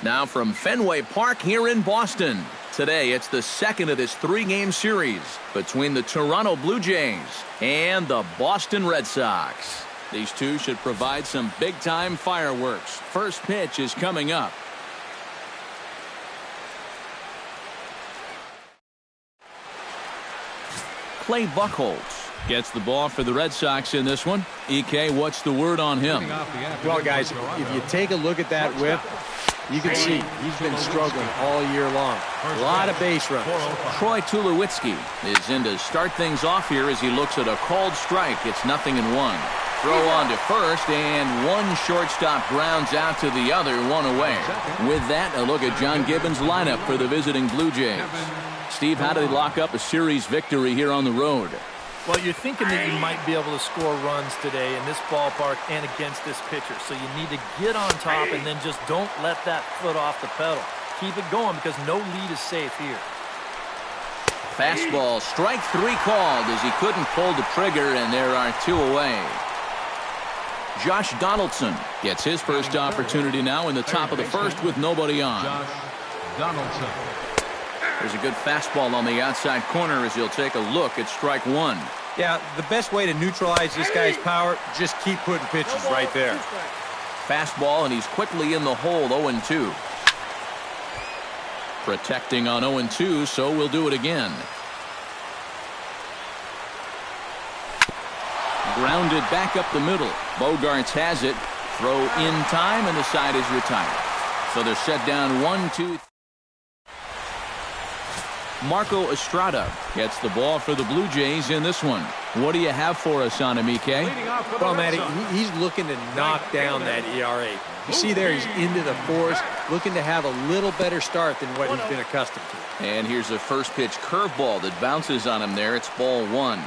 Now from Fenway Park here in Boston. Today, it's the second of this 3-game series between the Toronto Blue Jays and the Boston Red Sox. These two should provide some big-time fireworks. First pitch is coming up. Clay Buchholz gets the ball for the Red Sox in this one. EK, what's the word on him? Well, guys, if you take a look at that whip, you can see he's been struggling all year long. A lot of base runs. Troy Tulowitzki is in to start things off here as he looks at a called strike. It's 0-1. Throw on to first, and one shortstop grounds out to the other, one away. With that, a look at John Gibbons' lineup for the visiting Blue Jays. Steve, how do they lock up a series victory here on the road? Well, you're thinking that you might be able to score runs today in this ballpark and against this pitcher. So you need to get on top and then just don't let that foot off the pedal. Keep it going because no lead is safe here. Fastball, strike 3 called as he couldn't pull the trigger, and there are 2 away. Josh Donaldson gets his first opportunity now in the top of the first with nobody on. Josh Donaldson. There's a good fastball on the outside corner as he'll take a look at strike 1. Yeah, the best way to neutralize this guy's power, just keep putting pitches right there. Fastball, and he's quickly in the hole, 0-2. Protecting on 0-2, so we'll do it again. Grounded back up the middle. Bogarts has it. Throw in time, and the side is retired. So they're set down 1-2. Marco Estrada gets the ball for the Blue Jays in this one. What do you have for us on him, EK? Well, Matty, he's looking to knock down that ERA. You see there, he's into the 4s, looking to have a little better start than what he's been accustomed to. And here's a first pitch curveball that bounces on him there. It's ball 1.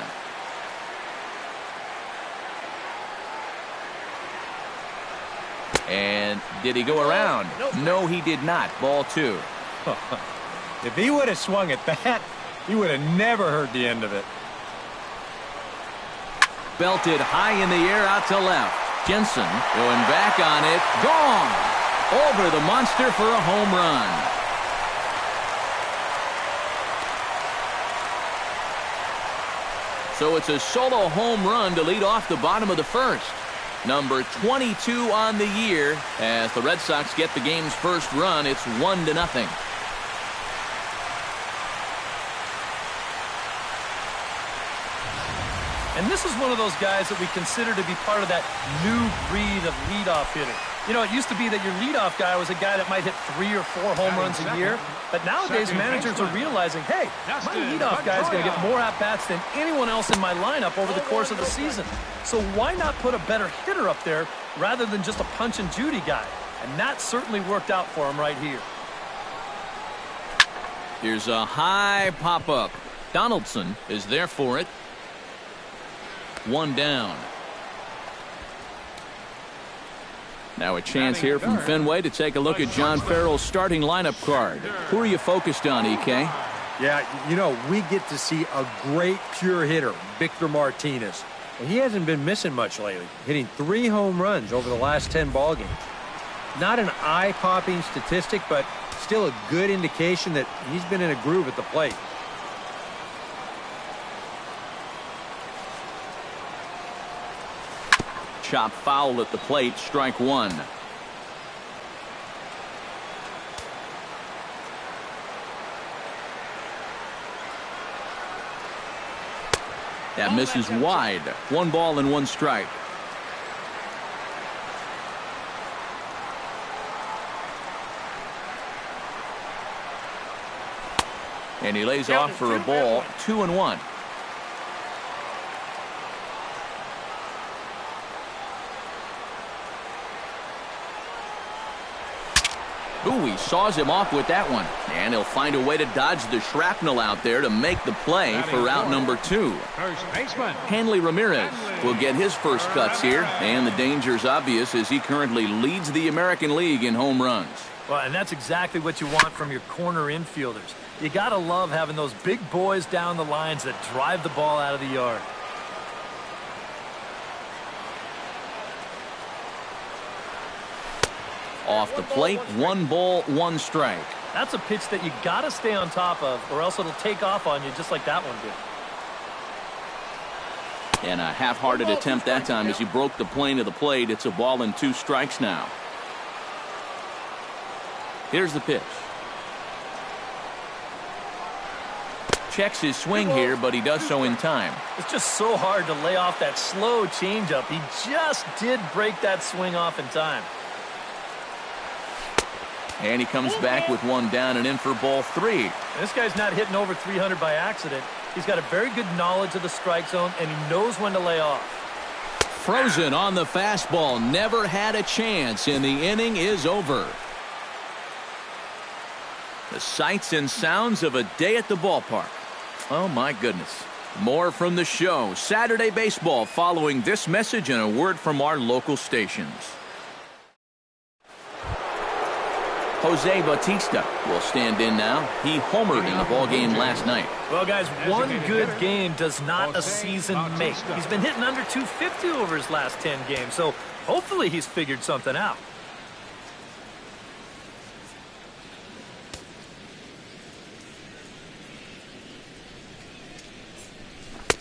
And did he go around? No, he did not. Ball 2. If he would have swung at that, he would have never heard the end of it. Belted high in the air out to left. Jensen going back on it. Gone! Over the monster for a home run. So it's a solo home run to lead off the bottom of the first. Number 22 on the year as the Red Sox get the game's first run. It's 1-0. And this is one of those guys that we consider to be part of that new breed of leadoff hitter. You know, it used to be that your leadoff guy was a guy that might hit 3 or 4 home runs a year. But nowadays, managers are realizing, hey, my leadoff guy is going to get more at-bats than anyone else in my lineup over the course of the season. So why not put a better hitter up there rather than just a punch-and-Judy guy? And that certainly worked out for him right here. Here's a high pop-up. Donaldson is there for it. 1 down. Now a chance here from Fenway to take a look at John Farrell's starting lineup card. Who are you focused on, EK? Yeah, you know, we get to see a great pure hitter, Victor Martinez. And he hasn't been missing much lately, hitting 3 home runs over the last 10 ball games. Not an eye-popping statistic, but still a good indication that he's been in a groove at the plate. Chop foul at the plate, strike 1. That misses wide. 1 ball and 1 strike. And he lays off for a ball, 2-1. Ooh, he saws him off with that one. And he'll find a way to dodge the shrapnel out there to make the play for out number 2. Hanley Ramirez will get his first cuts here. And the danger's obvious as he currently leads the American League in home runs. Well, and that's exactly what you want from your corner infielders. You got to love having those big boys down the lines that drive the ball out of the yard. Off the plate, 1 ball, 1 strike. That's a pitch that you got to stay on top of, or else it'll take off on you just like that one did. And a half-hearted attempt that time as he broke the plane of the plate. It's a ball and 2 strikes now. Here's the pitch. Checks his swing here, but he does so in time. It's just so hard to lay off that slow changeup. He just did break that swing off in time. And he comes back with 1 down and in for ball 3. This guy's not hitting over 300 by accident. He's got a very good knowledge of the strike zone, and he knows when to lay off. Frozen on the fastball. Never had a chance, and the inning is over. The sights and sounds of a day at the ballpark. Oh, my goodness. More from the show. Saturday Baseball following this message and a word from our local stations. Jose Bautista will stand in now. He homered in the ballgame last night. Well, guys, one good game does not a season make. He's been hitting under 250 over his last 10 games, so hopefully he's figured something out.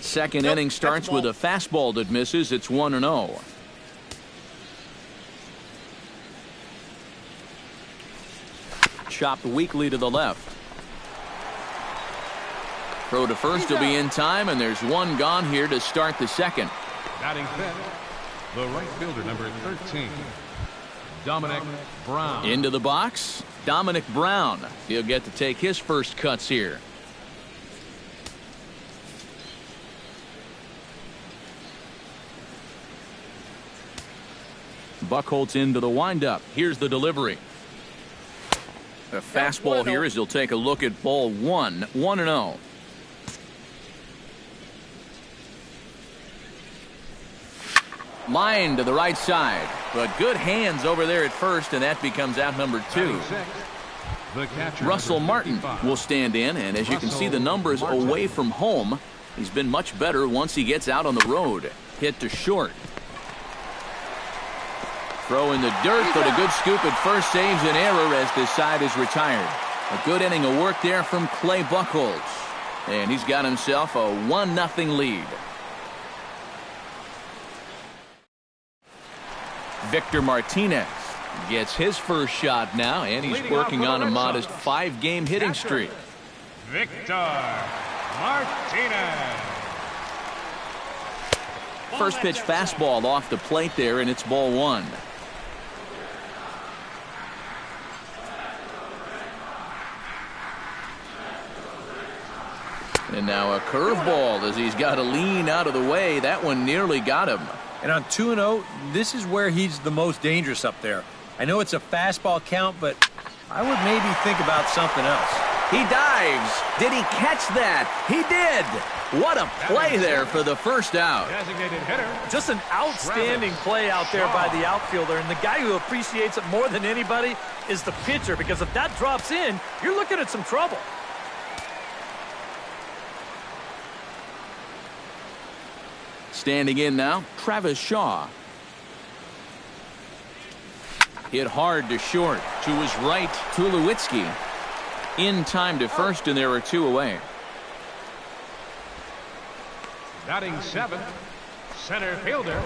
Second inning starts with a fastball that misses. It's 1-0. Chopped weakly to the left. Throw to first will be in time, and there's 1 gone here to start the second. Batting fifth, the right fielder, number 13, Dominic Brown. Into the box, Dominic Brown. He'll get to take his first cuts here. Buchholz into the windup. Here's the delivery. A fastball here as he'll take a look at ball 1. 1-0. Line to the right side, but good hands over there at first, and that becomes out number 2. Russell Martin will stand in, and as you can see the numbers away from home, he's been much better once he gets out on the road. Hit to short. Throw in the dirt, but a good scoop at first saves an error as this side is retired. A good inning of work there from Clay Buchholz. And he's got himself a 1-0 lead. Victor Martinez gets his first shot now, and he's working on a modest 5-game hitting streak. Victor Martinez. First pitch fastball off the plate there, and it's ball 1. And now a curveball as he's got to lean out of the way. That one nearly got him. And on 2-0, this is where he's the most dangerous up there. I know it's a fastball count, but I would maybe think about something else. He dives. Did he catch that? He did. What a play there for the first out. Designated hitter. Just an outstanding play out there by the outfielder, and the guy who appreciates it more than anybody is the pitcher, because if that drops in, you're looking at some trouble. Standing in now, Travis Shaw. Hit hard to short. To his right, Tulowitzki. In time to first, and there are 2 away. Batting 7th, center fielder,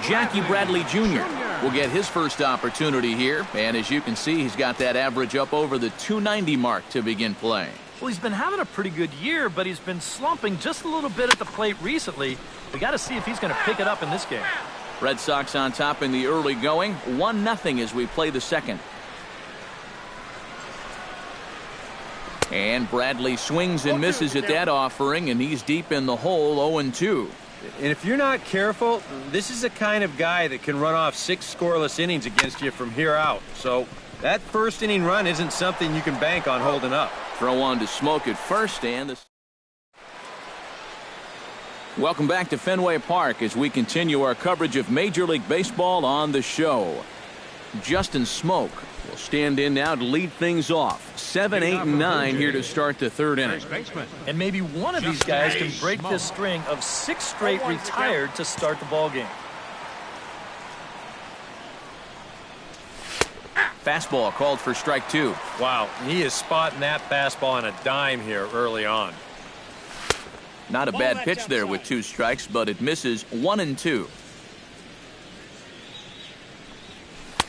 Jackie Bradley Jr. will get his first opportunity here, and as you can see, he's got that average up over the 290 mark to begin play. Well, he's been having a pretty good year, but he's been slumping just a little bit at the plate recently. We got to see if he's going to pick it up in this game. Red Sox on top in the early going, 1-0 as we play the second. And Bradley swings and misses at that offering, and he's deep in the hole, 0-2. And if you're not careful, this is the kind of guy that can run off 6 scoreless innings against you from here out. So that first inning run isn't something you can bank on holding up. Throw on to Smoke at first, and the... Welcome back to Fenway Park as we continue our coverage of Major League Baseball on the show. Justin Smoke will stand in now to lead things off. 7, 8, and 9 here to start the third inning. And maybe one of these guys can break this string of 6 straight retired to start the ball game. Fastball called for strike 2. Wow, he is spotting that fastball on a dime here early on. Not a bad pitch there with 2 strikes, but it misses 1-2.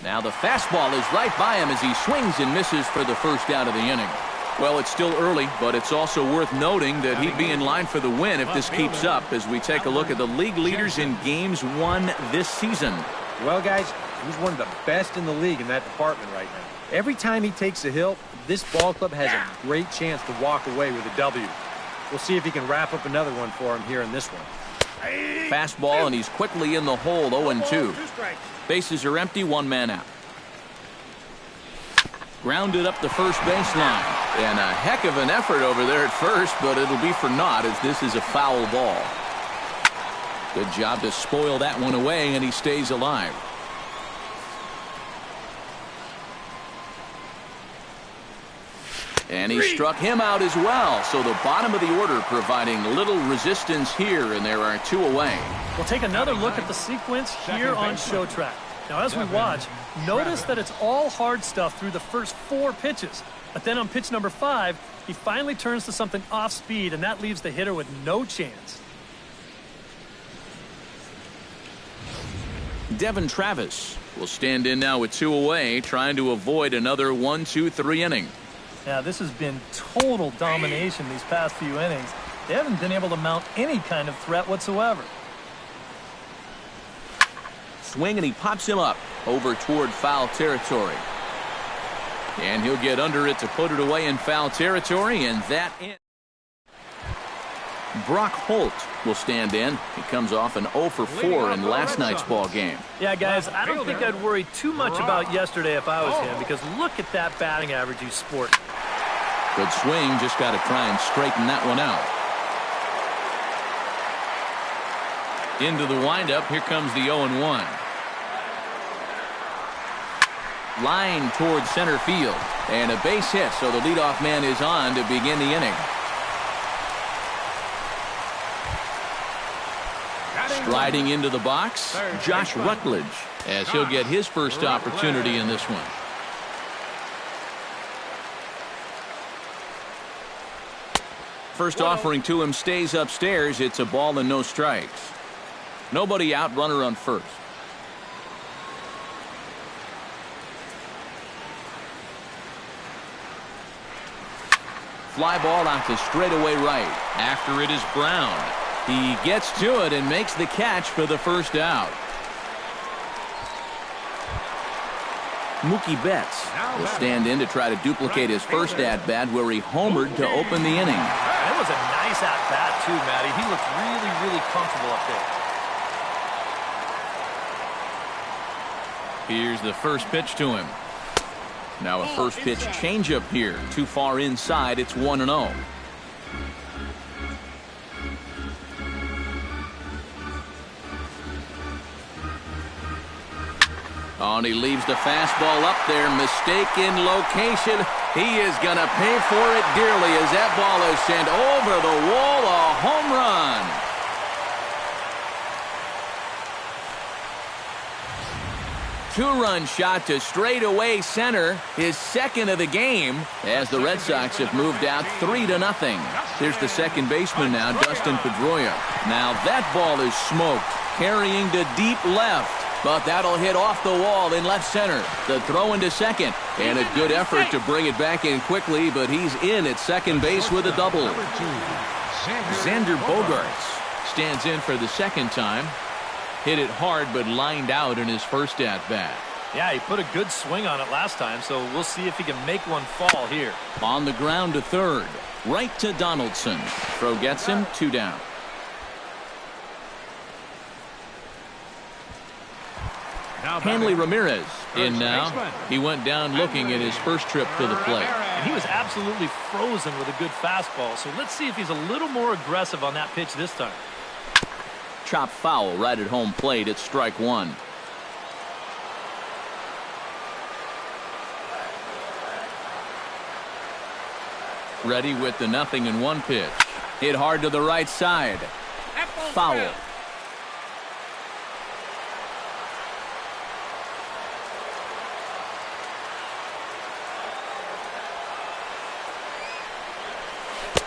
Now the fastball is right by him as he swings and misses for the first out of the inning. Well, it's still early, but it's also worth noting that he'd be in line for the win if this keeps up as we take a look at the league leaders in games won this season. Well, guys, he's one of the best in the league in that department right now. Every time he takes a hill, this ball club has a great chance to walk away with a W. We'll see if he can wrap up another one for him here in this one. Fastball, and he's quickly in the hole, 0-2. Bases are empty, 1 man out. Grounded up the first baseline. And a heck of an effort over there at first, but it'll be for naught as this is a foul ball. Good job to spoil that one away, and he stays alive. And he struck him out as well. So the bottom of the order providing little resistance here, and there are 2 away. We'll take another look at the sequence here on Show Track. Now, as we watch, notice that it's all hard stuff through the first 4 pitches. But then on pitch number 5, he finally turns to something off speed, and that leaves the hitter with no chance. Devin Travis will stand in now with 2 away, trying to avoid another 1-2-3 inning. Yeah, this has been total domination these past few innings. They haven't been able to mount any kind of threat whatsoever. Swing, and he pops him up over toward foul territory. And he'll get under it to put it away in foul territory, and that ends. Brock Holt will stand in. He comes off an 0 for 4 in last night's ball game. Yeah, guys, I don't think I'd worry too much about yesterday if I was him, because look at that batting average he's sporting. Good swing, just got to try and straighten that one out. Into the windup, here comes the 0-1. Line towards center field, and a base hit, so the leadoff man is on to begin the inning. Striding into the box, Josh Rutledge, as he'll get his first opportunity in this one. First offering to him stays upstairs. It's a ball and no strikes. Nobody out, runner on first. Fly ball out to straightaway right. After it is Brown. He gets to it and makes the catch for the first out. Mookie Betts will stand in to try to duplicate his first at-bat where he homered to open the inning. That was a nice at-bat too, Matty. He looked really, really comfortable up there. Here's the first pitch to him. Now a first pitch changeup here. Too far inside. It's 1-0. Oh, and he leaves the fastball up there. Mistaken location. He is going to pay for it dearly as that ball is sent over the wall. A home run. Two-run shot to straightaway center, his second of the game, as the Red Sox have moved out 3-0. Here's the second baseman now, Dustin Pedroia. Now that ball is smoked, carrying to deep left, but that'll hit off the wall in left center. The throw into second, and a good effort to bring it back in quickly, but he's in at second base with a double. Xander Bogaerts stands in for the second time. Hit it hard, but lined out in his first at-bat. Yeah, he put a good swing on it last time, so we'll see if he can make one fall here. On the ground to third. Right to Donaldson. Throw gets him, 2 down. Hanley Ramirez in now. He went down looking at his first trip to the plate. And he was absolutely frozen with a good fastball, so let's see if he's a little more aggressive on that pitch this time. Chop foul right at home plate. It's strike one. Ready with the 0-1 pitch. Hit hard to the right side. Foul.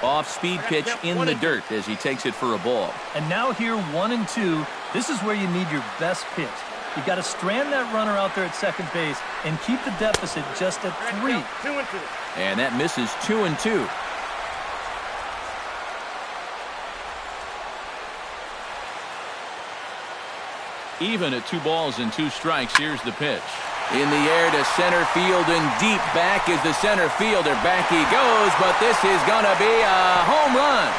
Off-speed pitch in the dirt as he takes it for a ball. And now here, 1-2. This is where you need your best pitch. You've got to strand that runner out there at second base and keep the deficit just at 3. 2-2. And that misses 2-2. Even at 2 balls and 2 strikes, here's the pitch. In the air to center field, and deep back is the center fielder. Back he goes, but this is going to be a home run.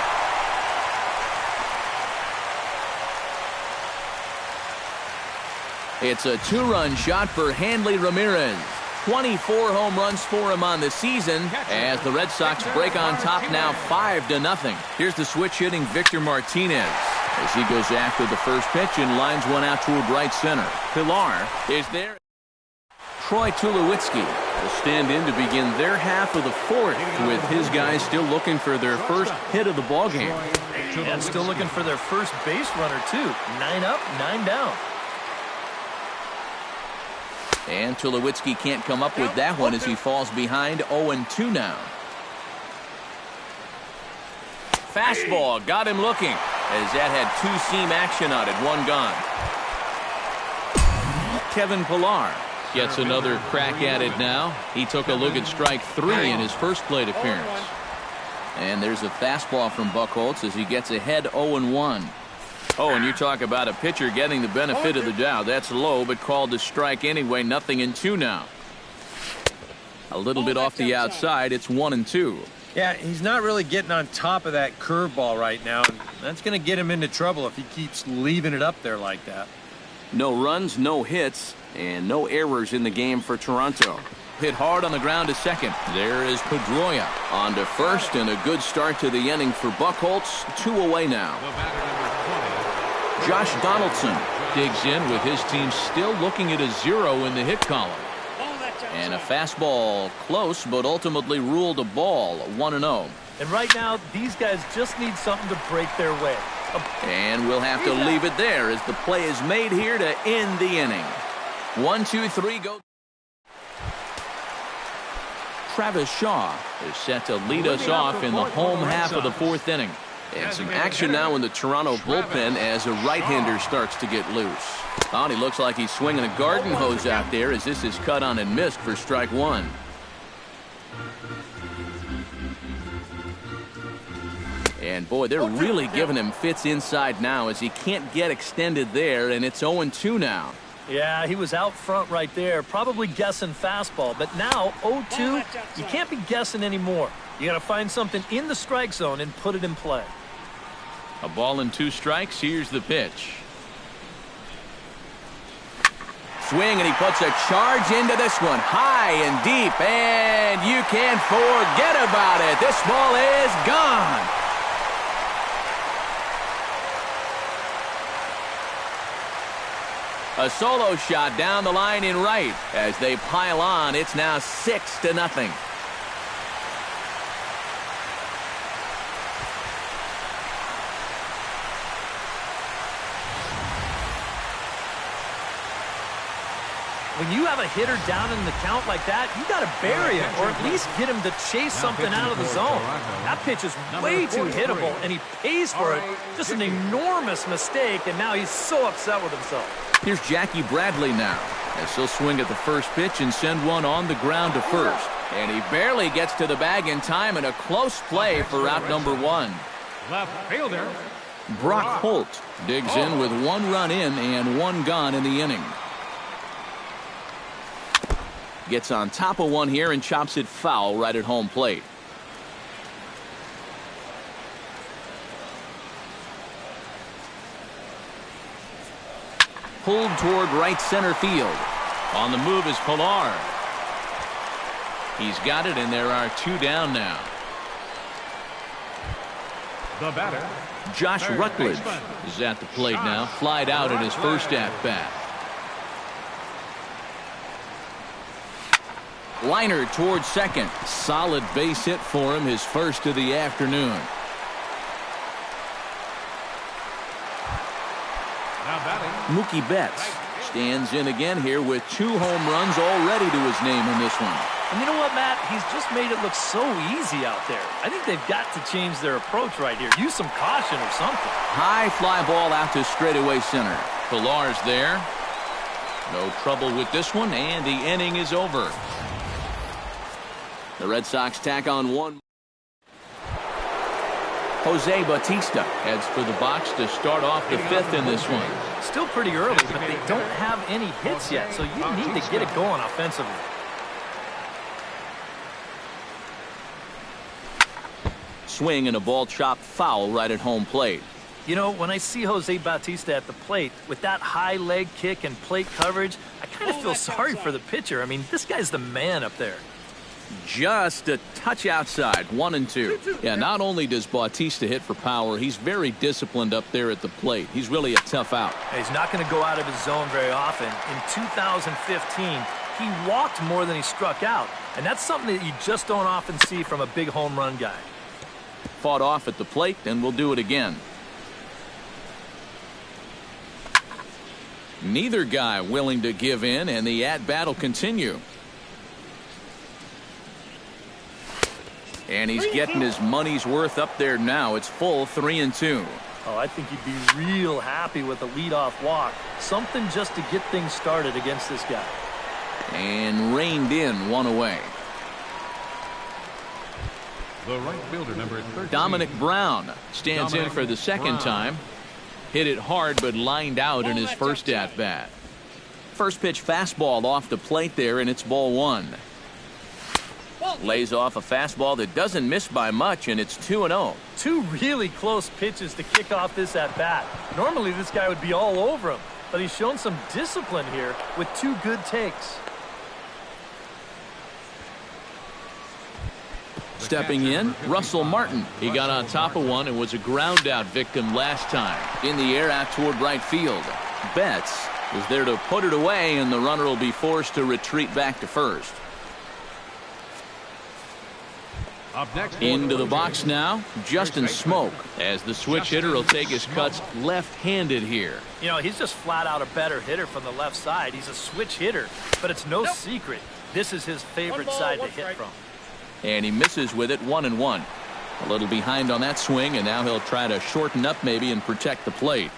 It's a 2-run shot for Hanley Ramirez. 24 home runs for him on the season as the Red Sox break on top now 5-0. Here's the switch hitting Victor Martinez as he goes after the first pitch and lines one out toward right center. Pilar is there. Troy Tulowitzki will stand in to begin their half of the 4th with his guys still looking for their first hit of the ballgame. And still looking for their first base runner, too. 9 up, 9 down. And Tulowitzki can't come up with that one as he falls behind 0-2 now. Fastball got him looking as that had 2-seam action on it. 1 gone. Kevin Pilar gets another crack at it now. He took a look at strike 3 in his first plate appearance. And there's a fastball from Buchholz as he gets ahead 0-1. Oh, and you talk about a pitcher getting the benefit of the doubt. That's low, but called to strike anyway. 0-2 now. A little bit off the outside. It's 1-2. Yeah, he's not really getting on top of that curveball right now, and that's going to get him into trouble if he keeps leaving it up there like that. No runs, no hits, and no errors in the game for Toronto. Hit hard on the ground to second. There is Pedroia on to first, and a good start to the inning for Buchholz. 2 away now. Josh Donaldson digs in with his team still looking at a 0 in the hit column. And a fastball close, but ultimately ruled a ball. 1-0. And right now, these guys just need something to break their way. And we'll have to leave it there as the play is made here to end the inning. 1, 2, 3, go. Travis Shaw is set to lead us off in the home half of the 4th inning. And some action now in the Toronto bullpen as a right-hander starts to get loose. Oh, and he looks like he's swinging a garden hose out there as this is cut on and missed for strike 1. And boy, they're really giving him fits inside now as he can't get extended there, and it's 0-2 now. Yeah, he was out front right there, probably guessing fastball. But now, 0-2, you can't be guessing anymore. You got to find something in the strike zone and put it in play. A ball and 2 strikes. Here's the pitch. Swing, and he puts a charge into this one. High and deep, and you can't forget about it. This ball is gone. A solo shot down the line in right. As they pile on, it's now 6-0. When you have a hitter down in the count like that, you got to bury him or at least get him to chase something out of the zone. That pitch is way too hittable, and he pays for it. Just an enormous mistake, and now he's so upset with himself. Here's Jackie Bradley now, as he'll swing at the first pitch and send one on the ground to first. And he barely gets to the bag in time, and a close play for out number 1. Left fielder Brock Holt digs in with 1 run in and 1 gone in the inning. Gets on top of one here and chops it foul right at home plate. Pulled toward right center field. On the move is Pilar. He's got it, and there are 2 down now. The batter, Josh Rutledge is at the plate now. Flied out at his first at-bat. Liner towards second. Solid base hit for him, his first of the afternoon. now batting, Mookie Betts stands in again here with 2 home runs already to his name in this one. And you know what, Matt? He's just made it look so easy out there. I think they've got to change their approach right here. Use some caution or something. High fly ball out to straightaway center. Pilar's there. No trouble with this one, and the inning is over. The Red Sox tack on one. Jose Bautista heads for the box to start off the fifth in this one. Still pretty early, but they don't have any hits yet, so you need to get it going offensively. Swing and a ball chopped foul right at home plate. You know, when I see Jose Bautista at the plate with that high leg kick and plate coverage, I kind of feel sorry for the pitcher. I mean, this guy's the man up there. Just a touch outside, 1-2. Yeah, not only does Bautista hit for power, he's very disciplined up there at the plate. He's really a tough out. He's not going to go out of his zone very often. In 2015, he walked more than he struck out, and that's something that you just don't often see from a big home run guy. Fought off at the plate, and we'll do it again. Neither guy willing to give in, and the at-bat will continue. And he's getting his money's worth up there now. It's full 3-2. Oh, I think he'd be real happy with a leadoff walk. Something just to get things started against this guy. And reined in, one away. The right fielder, number 13. Dominic Brown stands in for the second time. Hit it hard, but lined out in his first at-bat. First pitch fastball off the plate there, and it's ball one. Lays off a fastball that doesn't miss by much, and it's 2-0. Two really close pitches to kick off this at-bat. Normally, this guy would be all over him, but he's shown some discipline here with two good takes. Stepping in, Russell Martin. He got on top of one and was a ground-out victim last time. In the air out toward right field. Betts is there to put it away, and the runner will be forced to retreat back to first. Up next, Into the box now, Justin Smoke, as the switch hitter will take his cuts left-handed here. You know, he's just flat out a better hitter from the left side. He's a switch hitter, but it's no secret. This is his favorite side to hit from. And he misses with it, 1-1. A little behind on that swing, and now he'll try to shorten up maybe and protect the plate.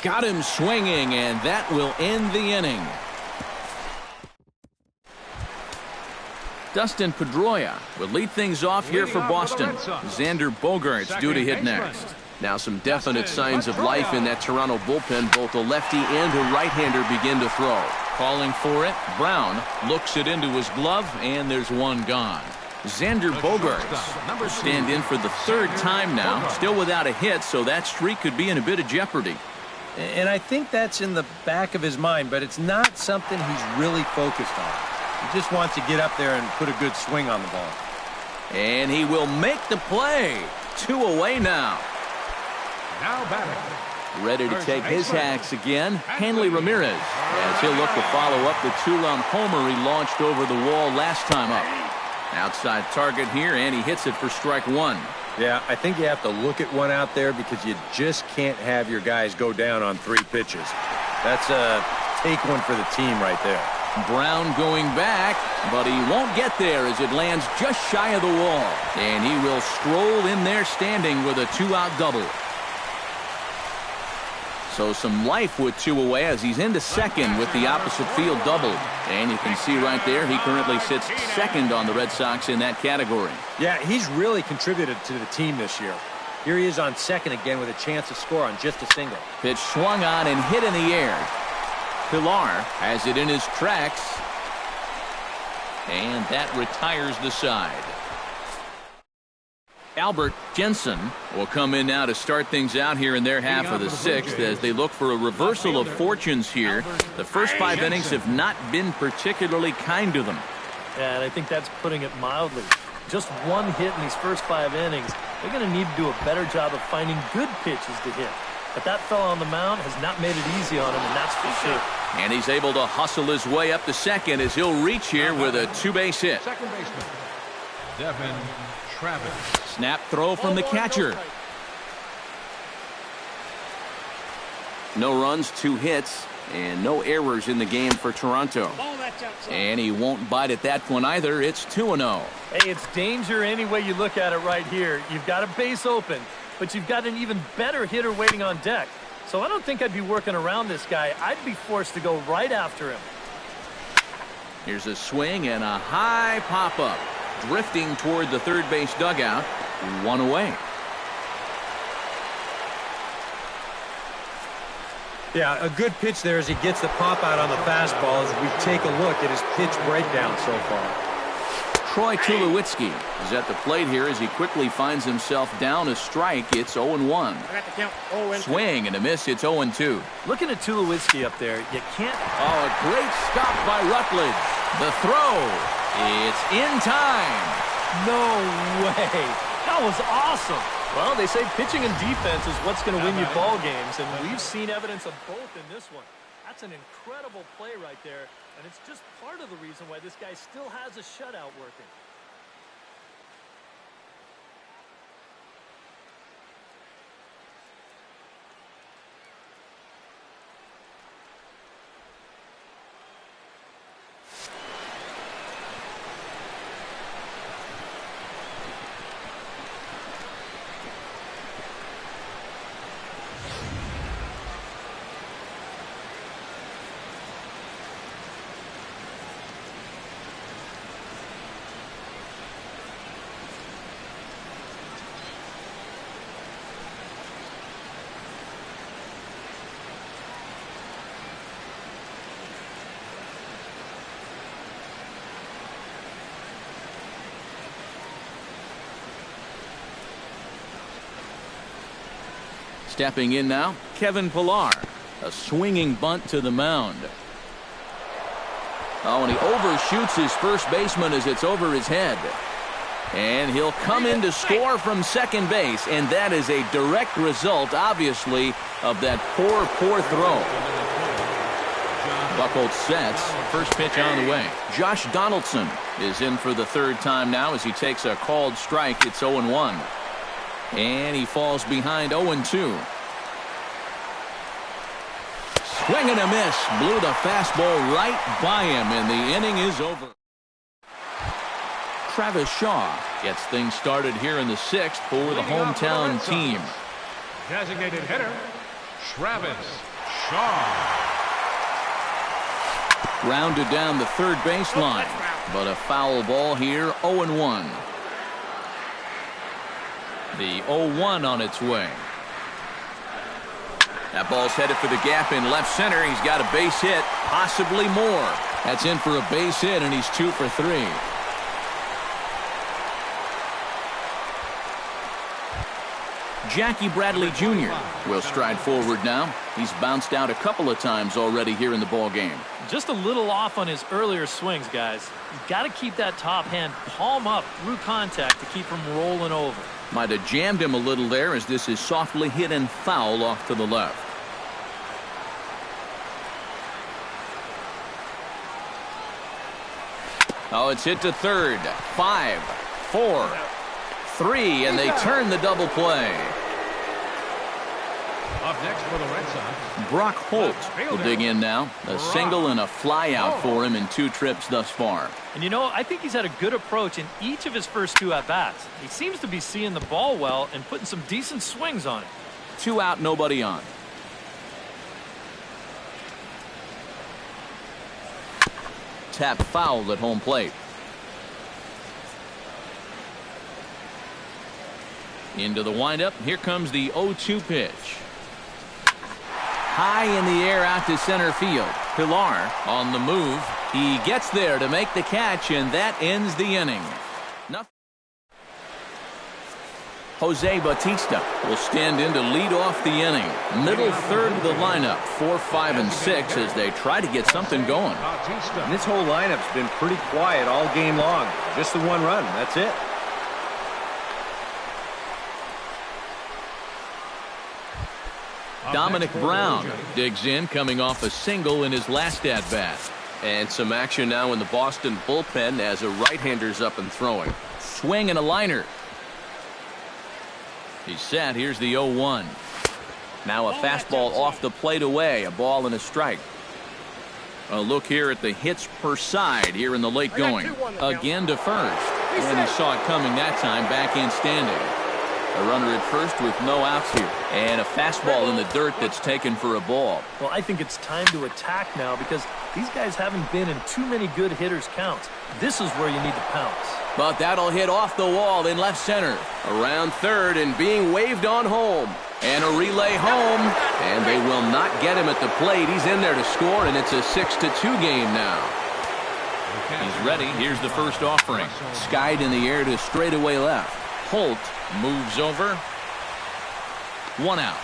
Got him swinging, and that will end the inning. Dustin Pedroia will lead things off here for Boston. Xander Bogaerts due to hit next. Now some definite signs of life in that Toronto bullpen. Both a lefty and a right-hander begin to throw. Calling for it, Brown looks it into his glove, and there's one gone. Xander Bogaerts will stand in for the third time now, still without a hit, so that streak could be in a bit of jeopardy. And I think that's in the back of his mind, but it's not something he's really focused on. He just wants to get up there and put a good swing on the ball. And he will make the play. 2 away now. Now batting. Ready to take his hacks again, Hanley Ramirez, as he'll look to follow up the two-run homer he launched over the wall last time up. Outside target here, and he hits it for strike one. Yeah, I think you have to look at one out there because you just can't have your guys go down on 3 pitches. That's a take one for the team right there. Brown going back, but he won't get there as it lands just shy of the wall. And he will stroll in there standing with a 2-out double. So some life with 2 away as he's into second with the opposite field double. And you can see right there he currently sits second on the Red Sox in that category. Yeah, he's really contributed to the team this year. Here he is on second again with a chance to score on just a single. Pitch swung on and hit in the air. Pilar has it in his tracks. And that retires the side. Albert Jensen will come in now to start things out here in their half of the 6th as they look for a reversal of fortunes here. The first 5 innings have not been particularly kind to them. Yeah, and I think that's putting it mildly. Just 1 hit in these first 5 innings. They're going to need to do a better job of finding good pitches to hit. But that fella on the mound has not made it easy on him, and that's for sure. And he's able to hustle his way up to second as he'll reach here with a 2-base hit. Second baseman, Devin Travis. Snap throw from the catcher. No runs, 2 hits, and no errors in the game for Toronto. And he won't bite at that one either. It's 2-0. Hey, it's danger any way you look at it right here. You've got a base open, but you've got an even better hitter waiting on deck. So I don't think I'd be working around this guy. I'd be forced to go right after him. Here's a swing and a high pop-up. Drifting toward the third base dugout. 1 away. Yeah, a good pitch there as he gets the pop out on the fastball as we take a look at his pitch breakdown so far. Troy Tulowitzki is at the plate here as he quickly finds himself down a strike. It's 0-1. Swing and a miss. It's 0-2. Looking at Tulowitzki up there, you can't. Oh, a great stop by Rutledge. The throw. It's in time. No way. That was awesome. Well, they say pitching and defense is what's going to win you ball games, and we've seen evidence of both in this one. That's an incredible play right there, and it's just part of the reason why this guy still has a shutout working. Stepping in now, Kevin Pillar. A swinging bunt to the mound. Oh, and he overshoots his first baseman as it's over his head. And he'll come in to score from second base, and that is a direct result, obviously, of that poor throw. Buchholz sets. First pitch on the way. Josh Donaldson is in for the third time now as he takes a called strike. It's 0-1. And he falls behind 0-2. Swing and a miss. Blew the fastball right by him, and the inning is over. Travis Shaw gets things started here in the 6th for the hometown team. Designated hitter, Travis Shaw. Grounded down the third baseline, but a foul ball here, 0-1. The 0-1 on its way. That ball's headed for the gap in left center. He's got a base hit, possibly more. That's in for a base hit, and he's 2 for 3. Jackie Bradley Jr. will stride forward now. He's bounced out a couple of times already here in the ball game. Just a little off on his earlier swings, guys. You've got to keep that top hand palm up through contact to keep him rolling over. Might have jammed him a little there as this is softly hit and foul off to the left. Oh, it's hit to third. 5, 4, 3, and they turn the double play. Up next for the Red Sox, Brock Holt will dig in now. A single and a fly out for him in 2 trips thus far. And you know, I think he's had a good approach in each of his first 2 at-bats. He seems to be seeing the ball well and putting some decent swings on it. 2 out, nobody on. Tap foul at home plate. Into the windup. Here comes the 0-2 pitch. High in the air out to center field. Pillar on the move. He gets there to make the catch, and that ends the inning. Jose Bautista will stand in to lead off the inning. Middle third of the lineup, 4, 5, and 6 as they try to get something going. And this whole lineup's been pretty quiet all game long. Just the 1 run. That's it. Dominic Brown digs in, coming off a single in his last at-bat. And some action now in the Boston bullpen as a right-hander's up and throwing. Swing and a liner. He's set. Here's the 0-1. Now a fastball off the plate away. A ball and a strike. A look here at the hits per side here in the late going. Again to first. And he saw it coming that time. Back in standing. A runner at first with no outs here. And a fastball in the dirt that's taken for a ball. Well, I think it's time to attack now because these guys haven't been in too many good hitters' counts. This is where you need to pounce. But that'll hit off the wall in left center. Around third and being waved on home. And a relay home. And they will not get him at the plate. He's in there to score, and it's a 6-2 game now. He's ready. Here's the first offering. Skied in the air to straightaway left. Holt moves over. 1 out.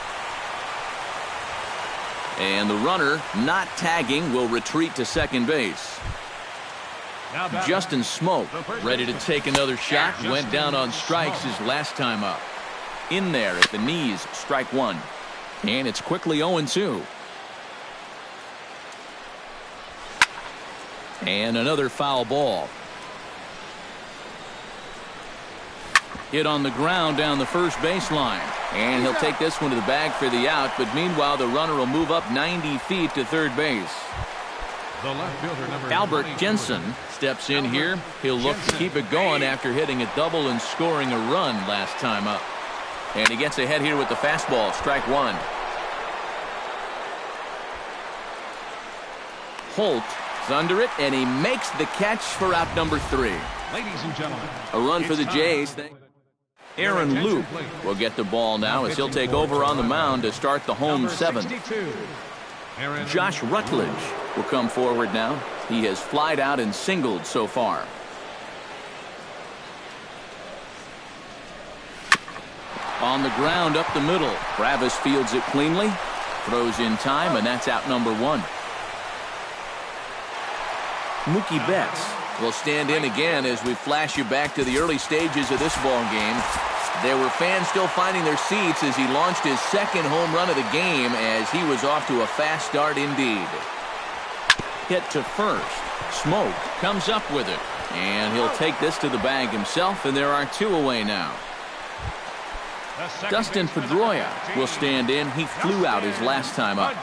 And the runner, not tagging, will retreat to second base. Justin Smoke, ready to take another shot. Went down on strikes his last time up. In there at the knees, strike one. And it's quickly 0-2. And another foul ball. Hit on the ground down the first baseline. And he'll take this one to the bag for the out. But meanwhile, the runner will move up 90 feet to third base. The left fielder, number Albert Jensen steps in here. He'll look to keep it going after hitting a double and scoring a run last time up. And he gets ahead here with the fastball. Strike one. Holt is under it, and he makes the catch for out number 3. Ladies and gentlemen, a run for the Jays. Aaron Luke will get the ball now as he'll take over on the mound to start the home 7th. Josh Rutledge will come forward now. He has flied out and singled so far. On the ground up the middle. Bravis fields it cleanly. Throws in time, and that's out number 1. Mookie Betts will stand in again as we flash you back to the early stages of this ball game. There were fans still finding their seats as he launched his second home run of the game as he was off to a fast start indeed. Hit to first. Smoke comes up with it, and he'll take this to the bag himself, and there are 2 away now. Dustin Pedroia will stand in. He flew out his last time up.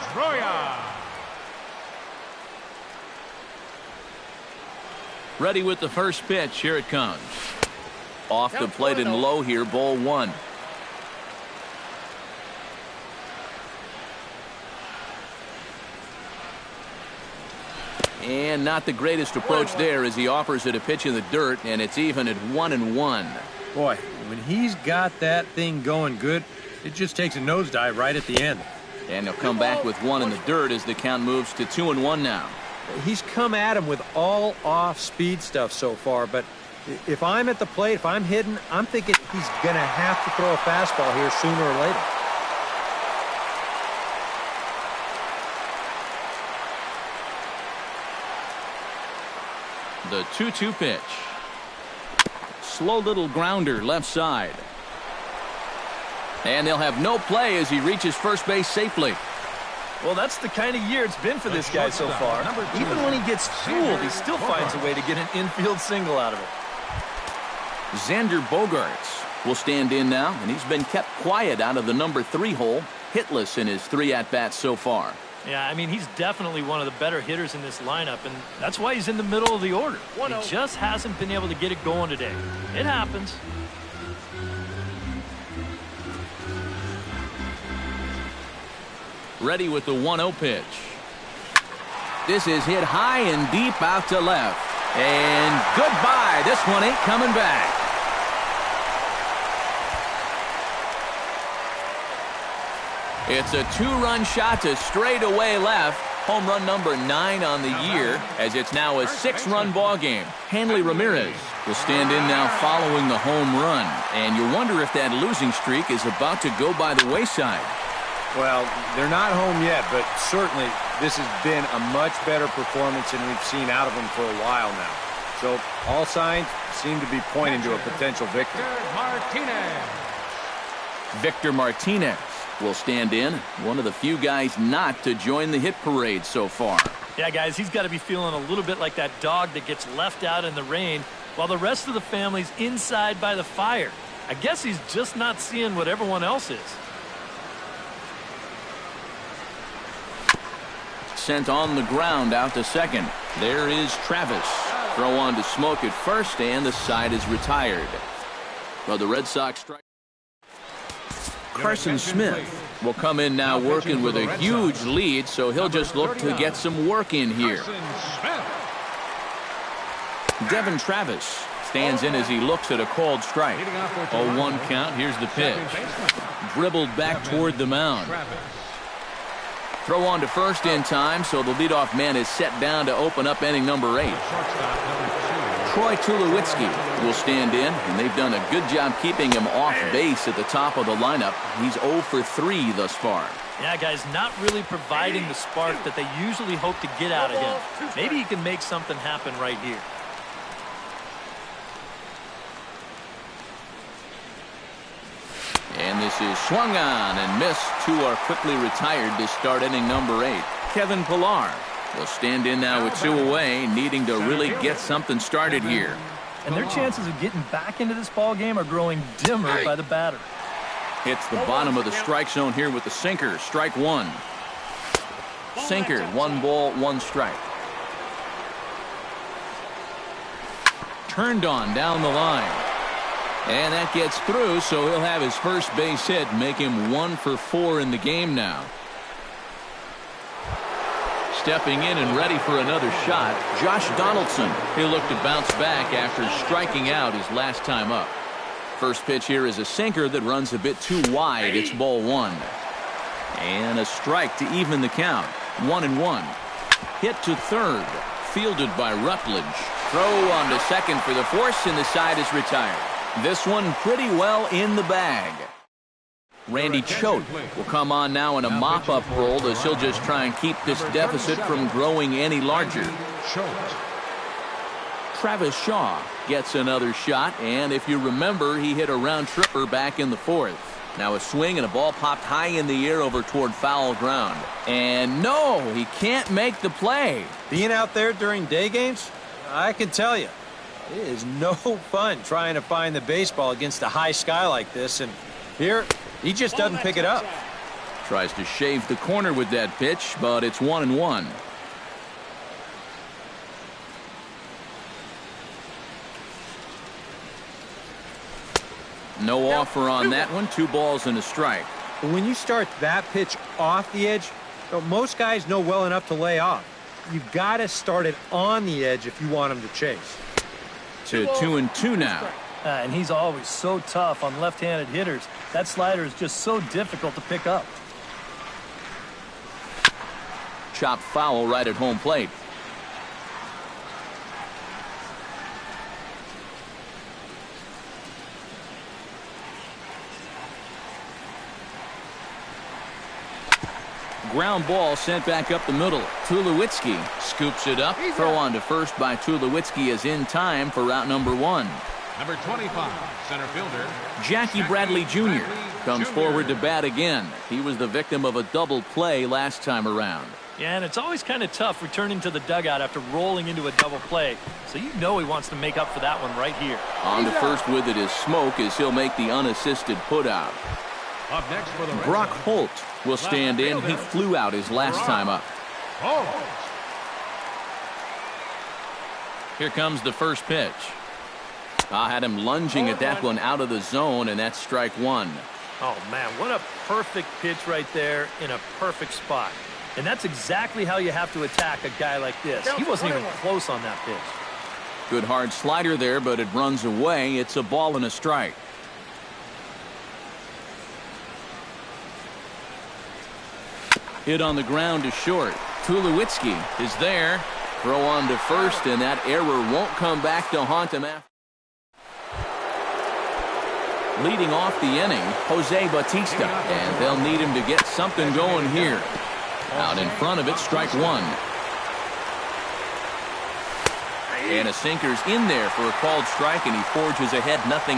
Ready with the first pitch. Here it comes. Off the plate and low here, ball 1. And not the greatest approach there as he offers it a pitch in the dirt, and it's even at 1-1. Boy, when he's got that thing going good, it just takes a nosedive right at the end. And he'll come back with 1 in the dirt as the count moves to 2-1 now. He's come at him with all off-speed stuff so far, but if I'm at the plate, if I'm hitting, I'm thinking he's going to have to throw a fastball here sooner or later. The 2-2 pitch. Slow little grounder left side. And they'll have no play as he reaches first base safely. Well, that's the kind of year it's been for this guy so far. Even when he gets fooled, he still finds a way to get an infield single out of it. Xander Bogaerts will stand in now, and he's been kept quiet out of the number 3 hole, hitless in his 3 at-bats so far. Yeah, I mean, he's definitely one of the better hitters in this lineup, and that's why he's in the middle of the order. He just hasn't been able to get it going today. It happens. Ready with the 1-0 pitch. This is hit high and deep out to left. And goodbye. This one ain't coming back. It's a 2-run shot to straightaway left. Home run number 9 on the year as it's now a 6-run ball game. Hanley Ramirez will stand in now following the home run. And you wonder if that losing streak is about to go by the wayside. Well, they're not home yet, but certainly this has been a much better performance than we've seen out of them for a while now. So all signs seem to be pointing to a potential victory. Victor Martinez will stand in. One of the few guys not to join the hit parade so far. Yeah, guys, he's got to be feeling a little bit like that dog that gets left out in the rain while the rest of the family's inside by the fire. I guess he's just not seeing what everyone else is. sent on the ground out to second. There is Travis. Throw on to Smoke at first, and the side is retired. Well, the Red Sox strike. Carson Smith will come in now working with a huge lead, so he'll just look to get some work in here. Devin Travis stands in as he looks at a called strike. 0-1 count. Here's the pitch. Dribbled back toward the mound. Throw on to first in time, so the leadoff man is set down to open up inning number 8. Troy Tulowitzki will stand in, and they've done a good job keeping him off base at the top of the lineup. He's 0 for 3 thus far. Yeah, guys, not really providing the spark that they usually hope to get out of him. Maybe he can make something happen right here. And this is swung on and missed. 2 are quickly retired to start inning number 8. Kevin Pillar will stand in now with 2 away, needing to really get something started here. And their chances of getting back into this ball game are growing dimmer by the batter. Hits the bottom of the strike zone here with the sinker. Strike 1. Sinker, 1 ball, 1 strike. Turned on down the line. And that gets through, so he'll have his first base hit, make him 1 for 4 in the game now. Stepping in and ready for another shot, Josh Donaldson. He'll look to bounce back after striking out his last time up. First pitch here is a sinker that runs a bit too wide. It's ball 1. And a strike to even the count. 1-1. Hit to third. Fielded by Rutledge. Throw on to second for the force, and the side is retired. This one pretty well in the bag. Randy Choate will come on now in a mop-up role as he'll just try and keep this deficit from growing any larger. Travis Shaw gets another shot, and if you remember, he hit a round tripper back in the 4th. Now a swing and a ball popped high in the air over toward foul ground. And no, he can't make the play. Being out there during day games, I can tell you, it is no fun trying to find the baseball against a high sky like this, and here he just doesn't pick it up. Tries to shave the corner with that pitch, but it's 1-1. No offer on that one. 2 balls and a strike. But when you start that pitch off the edge, most guys know well enough to lay off. You've got to start it on the edge if you want him to chase. To 2-2 now. And he's always so tough on left-handed hitters. That slider is just so difficult to pick up. Chopped foul right at home plate. Ground ball sent back up the middle. Tulowitzki scoops it up. Throw on to first by Tulowitzki is in time for route number 1. Number 25, center fielder Jackie Bradley Jr. comes forward to bat again. He was the victim of a double play last time around. Yeah, and it's always kind of tough returning to the dugout after rolling into a double play. So you know he wants to make up for that one right here. On to first with it is Smoke as he'll make the unassisted putout. up next for the Brock Holt will stand in. He flew out his last time up. Here comes the first pitch. I had him lunging at that one out of the zone, and that's strike 1. Oh, man, what a perfect pitch right there in a perfect spot. And that's exactly how you have to attack a guy like this. He wasn't even close on that pitch. Good hard slider there, but it runs away. It's a ball and a strike. Hit on the ground to short. Tulowitzki is there. Throw on to first, and that error won't come back to haunt him after. Leading off the inning, Jose Bautista, and they'll need him to get something going here. Out in front of it, strike 1. And a sinker's in there for a called strike, and he forges ahead 0-2.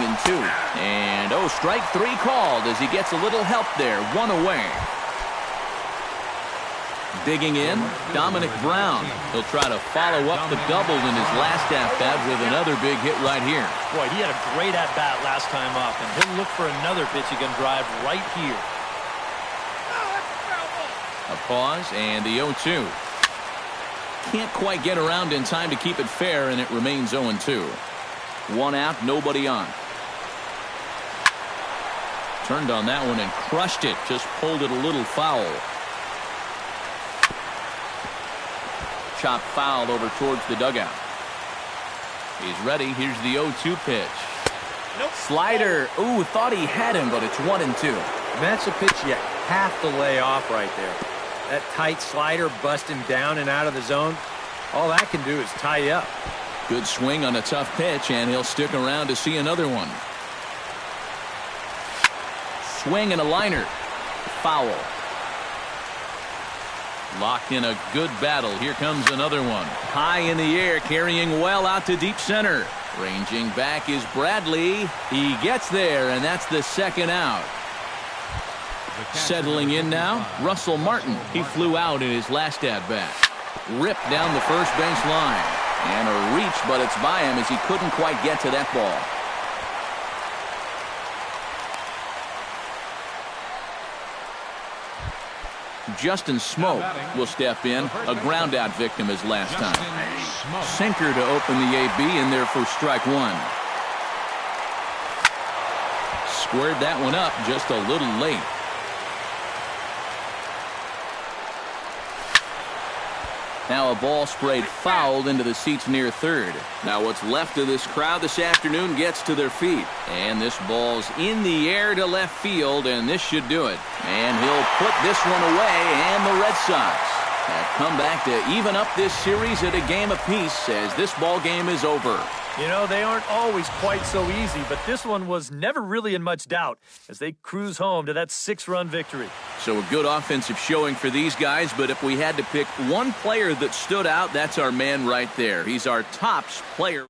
And, strike 3 called as he gets a little help there. 1 away. Digging in, Dominic Brown. He'll try to follow up the double in his last at-bat with another big hit right here. Boy, he had a great at-bat last time up, and he'll look for another pitch he can drive right here. A pause and the 0-2. can't quite get around in time to keep it fair, and it remains 0-2. 1 out, nobody on. Turned on that one and crushed it. Just pulled it a little foul. Chop foul over towards the dugout. He's ready. Here's the 0-2 pitch. Nope. Slider. Ooh, thought he had him, but it's 1-2. And that's a pitch you have to lay off right there. That tight slider busting down and out of the zone. All that can do is tie you up. Good swing on a tough pitch, and he'll stick around to see another one. Swing and a liner. Foul. Locked in a good battle. Here comes another one. High in the air, carrying well out to deep center. Ranging back is Bradley. He gets there, and that's the second out. Settling in now, Russell Martin. He flew out in his last at-bat. Ripped down the first base line. And a reach, but it's by him as he couldn't quite get to that ball. Justin Smoke will step in. A ground out victim his last time. Sinker to open the AB in there for strike 1. Squared that one up just a little late. Now a ball sprayed foul into the seats near third. Now what's left of this crowd this afternoon gets to their feet. And this ball's in the air to left field, and this should do it. And he'll put this one away, and the Red Sox have come back to even up this series at a game apiece as this ball game is over. You know, they aren't always quite so easy, but this one was never really in much doubt as they cruise home to that 6-run victory. So a good offensive showing for these guys, but if we had to pick one player that stood out, that's our man right there. He's our tops player.